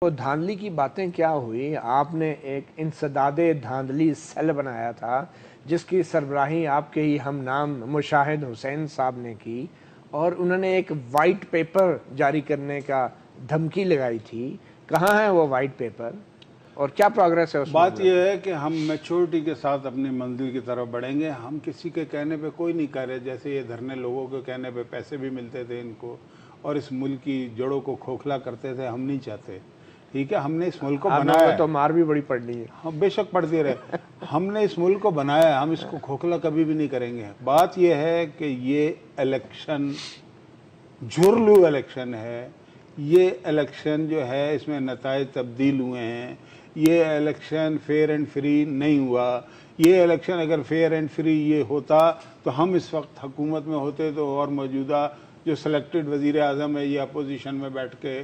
وہ دھاندلی کی باتیں کیا ہوئی؟ آپ نے ایک انسداد دھاندلی سیل بنایا تھا جس کی سربراہی آپ کے ہی ہم نام مشاہد حسین صاحب نے کی، اور انہوں نے ایک وائٹ پیپر جاری کرنے کا دھمکی لگائی تھی. کہاں ہے وہ وائٹ پیپر اور کیا پروگریس ہے اس میں؟ بات یہ ہے کہ ہم میچورٹی کے ساتھ اپنی منزل کی طرف بڑھیں گے. ہم کسی کے کہنے پہ کوئی نہیں کہہ رہے. جیسے یہ دھرنے لوگوں کے کہنے پہ پیسے بھی ملتے تھے ان کو اور اس ملک کی جڑوں کو کھوکھلا کرتے تھے، ہم نہیں چاہتے. ٹھیک ہے، ہم نے اس ملک کو بنایا ہے. تو مار بھی بڑی پڑنی ہے. ہم بے شک پڑھتے رہے. ہم نے اس ملک کو بنایا ہے، ہم اس کو کھوکھلا کبھی بھی نہیں کریں گے. بات یہ ہے کہ یہ الیکشن جھرلو الیکشن ہے. یہ الیکشن جو ہے اس میں نتائج تبدیل ہوئے ہیں. یہ الیکشن فیئر اینڈ فری نہیں ہوا. یہ الیکشن اگر فیئر اینڈ فری یہ ہوتا تو ہم اس وقت حکومت میں ہوتے تو اور موجودہ جو سلیکٹڈ وزیر اعظم ہے یہ اپوزیشن میں بیٹھ کے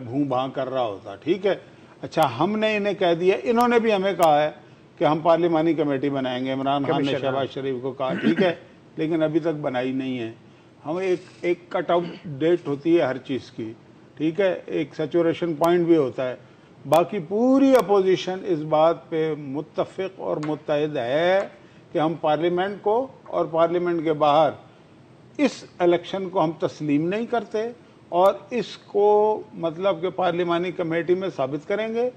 بھوں بھاں کر رہا ہوتا. ٹھیک ہے. اچھا، ہم نے انہیں کہہ دیا، انہوں نے بھی ہمیں کہا ہے کہ ہم پارلیمانی کمیٹی بنائیں گے. عمران خان نے شہباز شریف کو کہا. ٹھیک ہے، لیکن ابھی تک بنائی نہیں ہے. ہم ایک کٹ آؤٹ ڈیٹ ہوتی ہے ہر چیز کی. ٹھیک ہے، ایک سیچوریشن پوائنٹ بھی ہوتا ہے. باقی پوری اپوزیشن اس بات پہ متفق اور متحد ہے کہ ہم پارلیمنٹ کو اور پارلیمنٹ کے باہر اس الیکشن کو ہم تسلیم نہیں کرتے اور اس کو مطلب کہ پارلیمانی کمیٹی میں ثابت کریں گے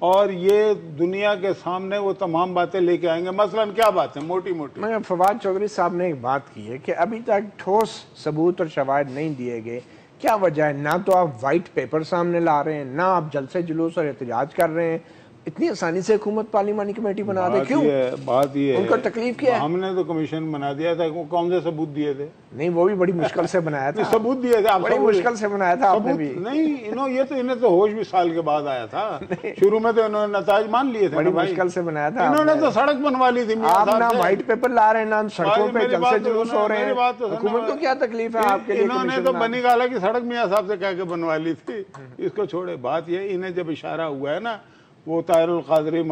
اور یہ دنیا کے سامنے وہ تمام باتیں لے کے آئیں گے. مثلاً کیا بات ہے؟ موٹی موٹی. مگر فواد چودھری صاحب نے ایک بات کی ہے کہ ابھی تک ٹھوس ثبوت اور شواہد نہیں دیے گئے. کیا وجہ ہے؟ نہ تو آپ وائٹ پیپر سامنے لا رہے ہیں، نہ آپ جلسے جلوس اور احتجاج کر رہے ہیں. اتنی آسانی سے حکومت پارلیمانی کمیٹی بنا دے، کیوں؟ بات یہ ہے ان کو تکلیف کیا ہے؟ ہم نے تو کمیشن بنا دیا تھا. کون سے ثبوت دیے تھے؟ نہیں، وہ بھی بڑی مشکل سے بنایا تھا. ثبوت دیے تھے، بڑی مشکل سے بنایا تھا آپ نے بھی. نہیں، انہیں تو ہوش بھی سال کے بعد آیا تھا. شروع میں تو انہوں نے نتائج مان لیے تھے. بڑی مشکل سے بنایا تھا. انہوں نے تو سڑک بنوا لی تھی. آپ نہ وائٹ پیپر لا رہے ہیں، نہ سڑکوں پہ جلسے جلوس ہو رہے ہیں. حکومت کو کیا تکلیف ہے آپ کے لیے؟ انہوں نے تو بنی گالہ کی سڑک میاں صاحب سے کہہ کے بنوا لی تھی. اس کو چھوڑے. بات یہ انہیں جب اشارہ ہوا ہے نا، وہ طاہر القادری